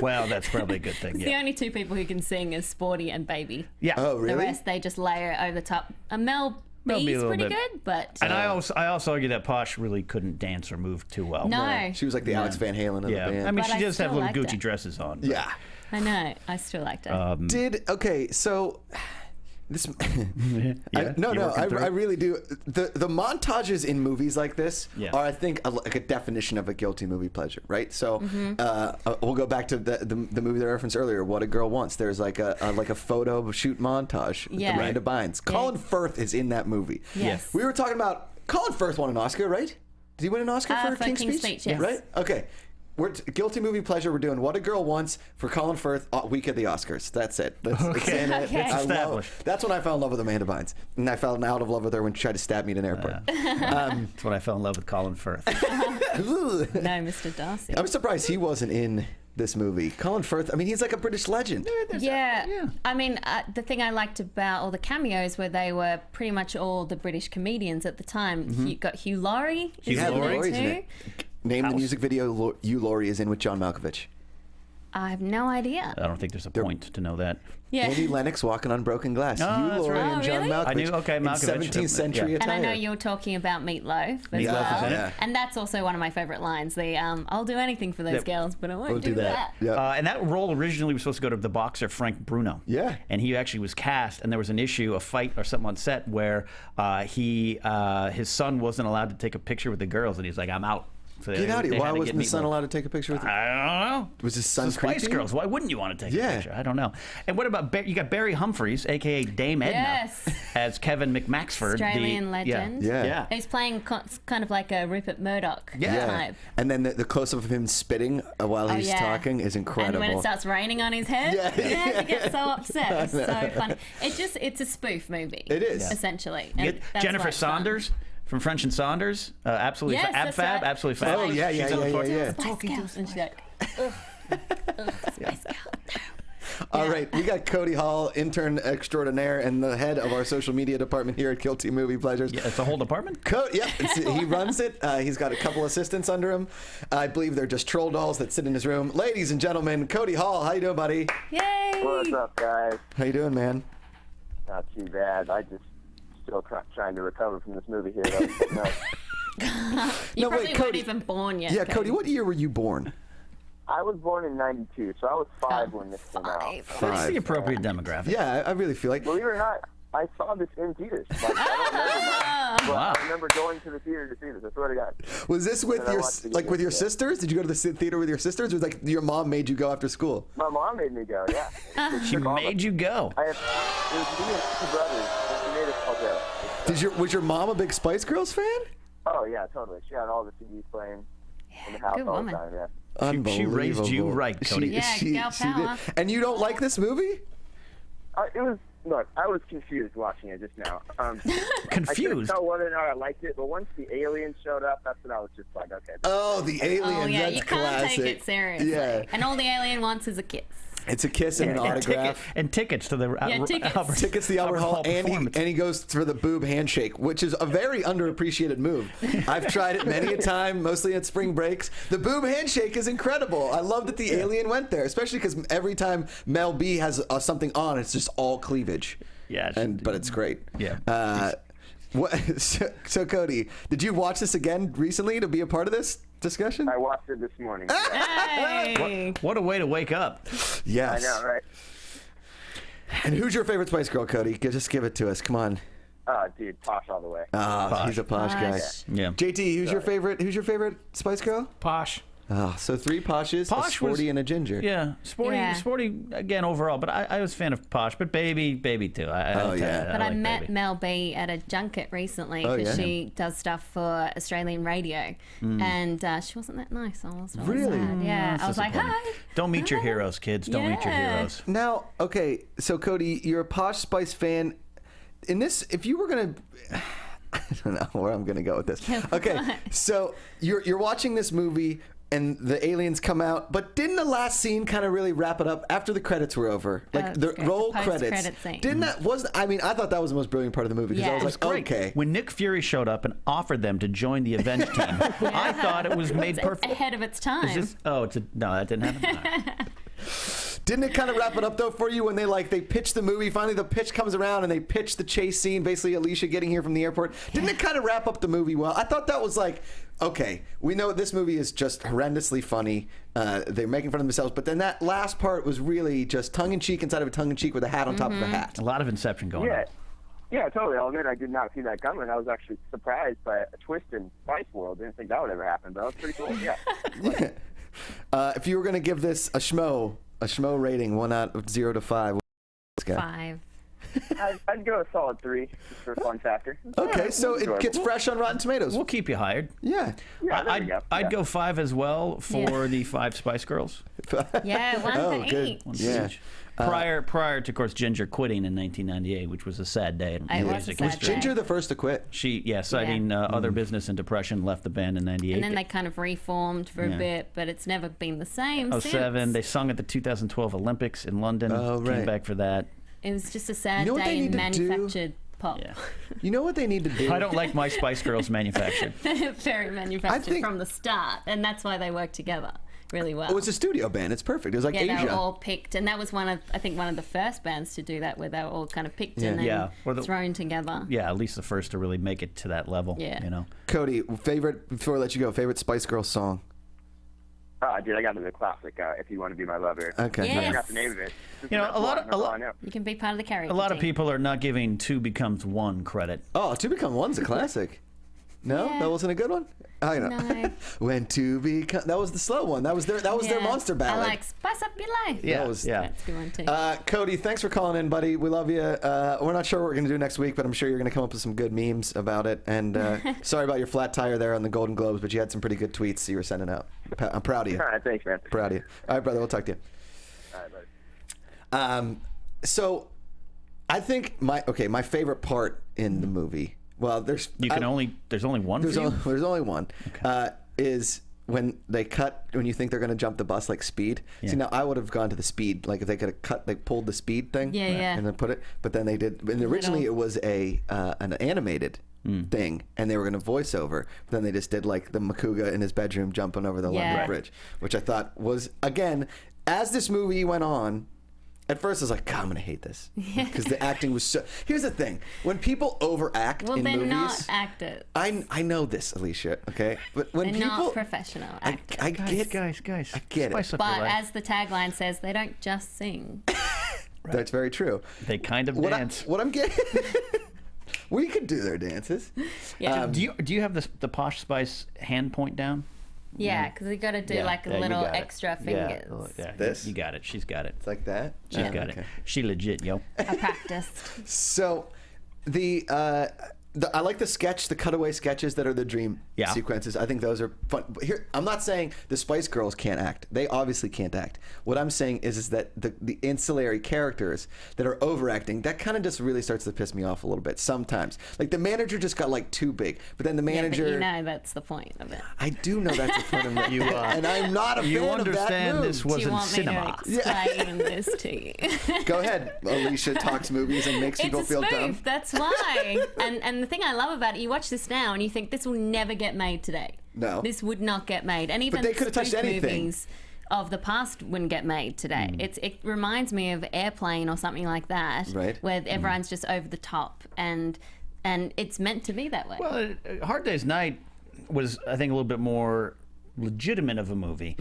[SPEAKER 4] Well, that's probably a good thing.
[SPEAKER 7] The only two people who can sing is Sporty and Baby.
[SPEAKER 4] Yeah.
[SPEAKER 3] Oh, really?
[SPEAKER 7] The rest, they just layer it over the top. Mel
[SPEAKER 4] There'll be a
[SPEAKER 7] B's
[SPEAKER 4] little
[SPEAKER 7] pretty
[SPEAKER 4] bit.
[SPEAKER 7] good, but
[SPEAKER 4] And I also argue that Posh really couldn't dance or move too well.
[SPEAKER 7] no.
[SPEAKER 3] She was like the Alex Van Halen of the
[SPEAKER 4] Yeah,
[SPEAKER 3] band.
[SPEAKER 4] I mean,
[SPEAKER 7] But
[SPEAKER 4] she
[SPEAKER 7] I
[SPEAKER 4] does have
[SPEAKER 7] still
[SPEAKER 4] little
[SPEAKER 7] liked
[SPEAKER 4] Gucci
[SPEAKER 7] it.
[SPEAKER 4] dresses on. but-
[SPEAKER 3] yeah.
[SPEAKER 7] I know. I still liked it.
[SPEAKER 3] Okay, so this.
[SPEAKER 4] Yeah,
[SPEAKER 3] No,
[SPEAKER 4] you working through
[SPEAKER 3] I
[SPEAKER 4] it?
[SPEAKER 3] really do. The montages in movies like this
[SPEAKER 4] Yeah.
[SPEAKER 3] are, I think, like a definition of a guilty movie pleasure, right? So
[SPEAKER 7] Mm-hmm.
[SPEAKER 3] we'll go back to the movie that I referenced earlier, What a Girl Wants. There's like a photo shoot montage with
[SPEAKER 7] Yeah.
[SPEAKER 3] Amanda Bynes. Colin Firth is in that movie.
[SPEAKER 7] Yes.
[SPEAKER 3] We were talking about Colin Firth won an Oscar, right? Did he win an Oscar for
[SPEAKER 7] King's
[SPEAKER 3] King's
[SPEAKER 7] Speech,
[SPEAKER 3] Speech?
[SPEAKER 7] yes.
[SPEAKER 3] Right? Okay. We're guilty movie pleasure. We're doing What a Girl Wants for Colin Firth week of the Oscars. That's it. It's in it.
[SPEAKER 7] Okay. It's
[SPEAKER 3] I
[SPEAKER 4] established.
[SPEAKER 3] that's when I fell in love with Amanda Bynes, and I fell out of love with her when she tried to stab me at an airport.
[SPEAKER 4] That's when I fell in love with Colin Firth.
[SPEAKER 7] No, Mr. Darcy.
[SPEAKER 3] I'm surprised he wasn't in this movie. Colin Firth. I mean, he's like a British legend.
[SPEAKER 7] Yeah. I mean, the thing I liked about all the cameos were they were pretty much all the British comedians at the time. You got Hugh Laurie. is
[SPEAKER 3] Yeah,
[SPEAKER 7] in there
[SPEAKER 3] Laurie's in
[SPEAKER 7] too.
[SPEAKER 3] it. Name the music video Hugh Laurie is in with John Malkovich.
[SPEAKER 7] I have no idea.
[SPEAKER 4] I don't think there's a point to know that.
[SPEAKER 7] Yeah.
[SPEAKER 3] Andy Lennox walking on broken glass.
[SPEAKER 4] Oh,
[SPEAKER 3] Hugh
[SPEAKER 4] that's
[SPEAKER 3] Laurie
[SPEAKER 4] right.
[SPEAKER 3] and
[SPEAKER 7] Oh,
[SPEAKER 3] John
[SPEAKER 7] really?
[SPEAKER 3] Malkovich.
[SPEAKER 4] I knew- okay,
[SPEAKER 3] in
[SPEAKER 4] Malkovich.
[SPEAKER 3] 17th century
[SPEAKER 4] Yeah.
[SPEAKER 3] attire.
[SPEAKER 7] And I know you're talking about Meatloaf as
[SPEAKER 4] Meatloaf
[SPEAKER 7] well.
[SPEAKER 4] is in it.
[SPEAKER 3] Yeah.
[SPEAKER 7] And that's also one of my favorite lines. The I'll do anything for those
[SPEAKER 4] Yep.
[SPEAKER 7] girls, but I won't
[SPEAKER 3] We'll do that. Yeah.
[SPEAKER 4] And that role originally was supposed to go to the boxer Frank Bruno.
[SPEAKER 3] Yeah.
[SPEAKER 4] And he actually was cast, and there was an issue, a fight or something on set where his son wasn't allowed to take a picture with the girls, and he's like, I'm out. So
[SPEAKER 3] Get out of
[SPEAKER 4] they
[SPEAKER 3] here. Why
[SPEAKER 4] had to
[SPEAKER 3] wasn't
[SPEAKER 4] get
[SPEAKER 3] the son
[SPEAKER 4] Meatloaf.
[SPEAKER 3] allowed to take a picture with him?
[SPEAKER 4] I don't know.
[SPEAKER 3] Was his son
[SPEAKER 4] It's the Spice
[SPEAKER 3] creepy?
[SPEAKER 4] Girls. Why wouldn't you want to take
[SPEAKER 3] Yeah.
[SPEAKER 4] a picture? I don't know. And what about you got Barry Humphries, aka Dame Edna,
[SPEAKER 7] Yes.
[SPEAKER 4] as Kevin McMaxford,
[SPEAKER 7] Australian legend.
[SPEAKER 3] Yeah.
[SPEAKER 7] He's playing kind of like a Rupert Murdoch type.
[SPEAKER 3] And then the close up of him spitting while he's
[SPEAKER 7] yeah.
[SPEAKER 3] talking is incredible.
[SPEAKER 7] And when it starts raining on his head,
[SPEAKER 3] Yeah.
[SPEAKER 7] he gets so upset. It's so funny. It's a spoof movie.
[SPEAKER 3] It is.
[SPEAKER 7] essentially.
[SPEAKER 4] You
[SPEAKER 7] And
[SPEAKER 4] get
[SPEAKER 7] that's
[SPEAKER 4] Jennifer
[SPEAKER 7] why it's fun.
[SPEAKER 4] Saunders from French and Saunders, absolutely
[SPEAKER 7] Yes, that's
[SPEAKER 4] fab,
[SPEAKER 7] right.
[SPEAKER 4] absolutely
[SPEAKER 7] She's
[SPEAKER 4] fab.
[SPEAKER 3] Oh, yeah,
[SPEAKER 4] She's
[SPEAKER 3] yeah,
[SPEAKER 4] on the
[SPEAKER 3] yeah,
[SPEAKER 4] floor.
[SPEAKER 3] yeah.
[SPEAKER 7] Spice Girls. And she's like, ugh, Spice Girl.
[SPEAKER 3] All right, we got Cody Hall, intern extraordinaire and the head of our social media department here at Guilty Movie Pleasures.
[SPEAKER 4] Yeah, it's a whole department.
[SPEAKER 3] Yep, he runs it. He's got a couple assistants under him. I believe they're just troll dolls that sit in his room. Ladies and gentlemen, Cody Hall, how you doing, buddy?
[SPEAKER 7] Yay!
[SPEAKER 8] What's up, guys?
[SPEAKER 3] How you doing, man?
[SPEAKER 8] Not too bad. I just still trying to recover from this movie here. That was something else.
[SPEAKER 7] You
[SPEAKER 3] No,
[SPEAKER 7] probably
[SPEAKER 3] wait, Cody.
[SPEAKER 7] weren't even born yet.
[SPEAKER 3] Yeah, Cody, what year were you born?
[SPEAKER 8] I was born in '92, so I was 5 when this came out.
[SPEAKER 4] That's the appropriate demographic.
[SPEAKER 3] Yeah, I really feel like.
[SPEAKER 8] Believe it or not, I saw this in theaters. Like, I don't remember that, but
[SPEAKER 4] Wow.
[SPEAKER 8] I remember going to the theater to see this. I swear to God.
[SPEAKER 3] Was this with
[SPEAKER 8] And I
[SPEAKER 3] your
[SPEAKER 8] watched it
[SPEAKER 3] like with
[SPEAKER 8] again,
[SPEAKER 3] your
[SPEAKER 8] yeah.
[SPEAKER 3] sisters? Did you go to the theater with your sisters? Or was like your mom made you go after school?
[SPEAKER 8] My mom made me go. Yeah.
[SPEAKER 4] She made you go.
[SPEAKER 8] I have. It was me and 2 brothers. And she made us all go.
[SPEAKER 3] Was your mom a big Spice Girls fan?
[SPEAKER 8] Oh yeah, totally. She had all the CDs playing in the house
[SPEAKER 7] good
[SPEAKER 8] all
[SPEAKER 7] woman.
[SPEAKER 8] the time. Yeah.
[SPEAKER 4] She raised you
[SPEAKER 3] Unbelievable.
[SPEAKER 4] right, Cody.
[SPEAKER 7] Yeah, girl power.
[SPEAKER 3] did. And you don't like this movie?
[SPEAKER 8] It was. Look, I was confused watching it just now. I couldn't
[SPEAKER 4] Confused.
[SPEAKER 8] tell whether or not I liked it, but once the aliens showed up, that's when I was just like, okay.
[SPEAKER 3] Oh, the aliens.
[SPEAKER 7] Oh yeah,
[SPEAKER 3] that's
[SPEAKER 7] you can't
[SPEAKER 3] classic.
[SPEAKER 7] take it seriously.
[SPEAKER 3] Yeah.
[SPEAKER 7] And all the alien wants is a kiss.
[SPEAKER 3] It's a kiss and an autograph.
[SPEAKER 4] And tickets to the
[SPEAKER 7] tickets.
[SPEAKER 3] Tickets to the Albert Hall, and
[SPEAKER 4] performance.
[SPEAKER 3] he goes for the boob handshake, which is a very underappreciated move. I've tried it many a time, mostly at spring breaks. The boob handshake is incredible. I love that the alien went there, especially because every time Mel B has something on, it's just all cleavage.
[SPEAKER 4] Yeah,
[SPEAKER 3] but it's great.
[SPEAKER 4] Yeah.
[SPEAKER 3] So Cody, did you watch this again recently to be a part of this discussion?
[SPEAKER 8] I watched it this morning.
[SPEAKER 7] Hey.
[SPEAKER 4] What a way to wake up.
[SPEAKER 3] Yes.
[SPEAKER 8] I know, right?
[SPEAKER 3] And who's your favorite Spice Girl, Cody? Just give it to us. Come on.
[SPEAKER 8] Dude, Posh all the way.
[SPEAKER 3] He's a posh guy.
[SPEAKER 7] Posh.
[SPEAKER 4] Yeah.
[SPEAKER 3] JT, who's your favorite Spice Girl?
[SPEAKER 5] Posh.
[SPEAKER 3] So 3 Poshes,
[SPEAKER 4] Posh
[SPEAKER 3] a sporty,
[SPEAKER 4] was-
[SPEAKER 3] and a ginger.
[SPEAKER 4] Yeah, sporty again overall, but I was a fan of Posh, but baby too.
[SPEAKER 3] Yeah.
[SPEAKER 7] But I
[SPEAKER 4] like
[SPEAKER 7] met
[SPEAKER 4] Baby.
[SPEAKER 7] Mel B at a junket recently
[SPEAKER 3] Oh,
[SPEAKER 7] because
[SPEAKER 3] yeah?
[SPEAKER 7] she does stuff for Australian radio, and she wasn't that nice. I was really
[SPEAKER 3] Really?
[SPEAKER 7] sad. Yeah,
[SPEAKER 4] That's
[SPEAKER 7] I was like,
[SPEAKER 4] disappointing.
[SPEAKER 7] hi.
[SPEAKER 4] Don't meet your heroes, kids. Don't meet your
[SPEAKER 7] Yeah.
[SPEAKER 4] heroes.
[SPEAKER 3] Now, okay, so Cody, you're a Posh Spice fan. In this, if you were gonna, I don't know where I'm gonna go with this. Okay, so you're watching this movie. And the aliens come out, but didn't the last scene kind of really wrap it up after the credits were over? Like
[SPEAKER 7] That's
[SPEAKER 3] the
[SPEAKER 7] great.
[SPEAKER 3] roll
[SPEAKER 7] The
[SPEAKER 3] credits.
[SPEAKER 7] post-credit scene.
[SPEAKER 3] Didn't that I thought that was the most brilliant part of the movie because
[SPEAKER 7] Yeah.
[SPEAKER 3] I was
[SPEAKER 7] It
[SPEAKER 3] like,
[SPEAKER 7] was
[SPEAKER 4] Great.
[SPEAKER 3] okay.
[SPEAKER 4] When Nick Fury showed up and offered them to join the Avenged team, I thought it was made
[SPEAKER 7] It's
[SPEAKER 4] perfect.
[SPEAKER 7] ahead of its time.
[SPEAKER 4] No, that didn't happen.
[SPEAKER 3] Didn't it kind of wrap it up though for you when they pitch the movie? Finally, the pitch comes around and they pitch the chase scene. Basically, Alicia getting here from the airport. Didn't it kind of wrap up the movie well? I thought that was like, okay, we know this movie is just horrendously funny. They're making fun of themselves, but then that last part was really just tongue in cheek inside of a tongue in cheek with a hat on top of a hat.
[SPEAKER 4] A lot of Inception going on.
[SPEAKER 8] Yeah, totally. I'll admit I did not see that coming. I was actually surprised by a twist in Spice World. Didn't think that would ever happen, but that was pretty cool. Yeah.
[SPEAKER 3] If you were going to give this a schmo rating, 1 out of 0 to 5,
[SPEAKER 7] 5.
[SPEAKER 8] I'd go a solid 3, just for a fun factor.
[SPEAKER 3] Okay, so it gets fresh on Rotten Tomatoes.
[SPEAKER 4] We'll keep you hired.
[SPEAKER 3] Yeah.
[SPEAKER 4] I'd go 5 as well for the 5 Spice Girls.
[SPEAKER 7] Yeah, 1 to 8.
[SPEAKER 3] Yeah.
[SPEAKER 4] Prior to, of course, Ginger quitting in 1998, which was a sad day in music.
[SPEAKER 3] Was Ginger the first to quit?
[SPEAKER 4] Citing other business and depression, left the band in 98.
[SPEAKER 7] And then they kind of reformed for a bit, but it's never been the same since.
[SPEAKER 4] 07, they sung at the 2012 Olympics in London. Came back for that.
[SPEAKER 7] It was just a sad day in manufactured pop.
[SPEAKER 4] Yeah.
[SPEAKER 3] You know what they need to do?
[SPEAKER 4] I don't like my Spice Girls manufactured.
[SPEAKER 7] Very manufactured from the start, and that's why they work together really well.
[SPEAKER 3] It was a studio band. It's perfect. It was like Asia.
[SPEAKER 7] They were all picked, and that was one of the first bands to do that, where they were all kind of picked and then thrown together.
[SPEAKER 4] Yeah, at least the first to really make it to that level. Yeah. You know.
[SPEAKER 3] Cody, before I let you go, favorite Spice Girls song?
[SPEAKER 8] Dude, I got the classic. If You Want to Be My Lover.
[SPEAKER 3] Okay.
[SPEAKER 7] Yes.
[SPEAKER 8] I forgot the name of it.
[SPEAKER 4] You know, a lot.
[SPEAKER 7] You can be part of the karaoke.
[SPEAKER 4] A lot of
[SPEAKER 7] team.
[SPEAKER 4] people are not giving Two Becomes One credit.
[SPEAKER 3] Oh, Two Become One's a classic. No, that wasn't a good one. I know.
[SPEAKER 7] No.
[SPEAKER 3] When Two Become, that was the slow one. That was their monster ballad.
[SPEAKER 7] I like Spice Up Your Life.
[SPEAKER 3] Yeah,
[SPEAKER 7] that's a good one too.
[SPEAKER 3] Cody, thanks for calling in, buddy. We love you. We're not sure what we're gonna do next week, but I'm sure you're gonna come up with some good memes about it. And sorry about your flat tire there on the Golden Globes, but you had some pretty good tweets you were sending out. I'm proud of you.
[SPEAKER 8] All right, thanks, man.
[SPEAKER 3] Proud of you. All right, brother. We'll talk to you.
[SPEAKER 8] All right, buddy.
[SPEAKER 3] So I think my favorite part in the movie. Well, there's only
[SPEAKER 4] one.
[SPEAKER 3] There's only one. Okay. Is when you think they're going to jump the bus, like Speed. Yeah. See, now I would have gone to the Speed, like if they could have they pulled the Speed thing, and then put it. But then they did. And originally it was an animated thing, and they were going to voice over. But then they just did like the Makuga in his bedroom jumping over the London Bridge, which I thought was, again, as this movie went on. At first, I was like, God, I'm going to hate this. Because the acting was so... Here's the thing. When people overact in movies...
[SPEAKER 7] Well, they're not actors.
[SPEAKER 3] I know this, Alicia, okay? But when
[SPEAKER 7] they're
[SPEAKER 3] people...
[SPEAKER 7] not professional actors.
[SPEAKER 3] I get...
[SPEAKER 4] Guys.
[SPEAKER 3] I get it.
[SPEAKER 7] But as the tagline says, they don't just sing.
[SPEAKER 3] That's very true.
[SPEAKER 4] They kind of dance.
[SPEAKER 3] What I'm getting... We could do their dances.
[SPEAKER 7] Yeah.
[SPEAKER 4] Do you have the Posh Spice hand point down?
[SPEAKER 7] Yeah, because you got to do like a little extra fingers.
[SPEAKER 4] Yeah,
[SPEAKER 3] this?
[SPEAKER 4] You got it. She's got it.
[SPEAKER 3] It's like that?
[SPEAKER 4] She's got it. She legit, yo.
[SPEAKER 7] I practiced.
[SPEAKER 3] So, I like the cutaway sketches that are the dream sequences. I think those are fun. But here, I'm not saying the Spice Girls can't act. They obviously can't act. What I'm saying is that the ancillary characters that are overacting, that kind of just really starts to piss me off a little bit sometimes. Like the manager just got like too big. But then the manager...
[SPEAKER 7] Yeah, but you know that's the point of it.
[SPEAKER 3] I do know that's the point of it. And I'm not a fan of that move.
[SPEAKER 4] You understand this wasn't cinema.
[SPEAKER 7] Do you want me to explain this to you?
[SPEAKER 3] Go ahead. Alicia talks movies and makes people feel dumb.
[SPEAKER 7] It's a spoof, that's why. And the thing I love about it, you watch this now and you think this will never get made today.
[SPEAKER 3] No.
[SPEAKER 7] This would not get made. And even
[SPEAKER 3] they could have touched anything.
[SPEAKER 7] Movies of the past wouldn't get made today. It reminds me of Airplane or something like that,
[SPEAKER 3] right?
[SPEAKER 7] Where everyone's just over the top, and it's meant to be that way.
[SPEAKER 4] Well, Hard Day's Night was, I think, a little bit more legitimate of a movie.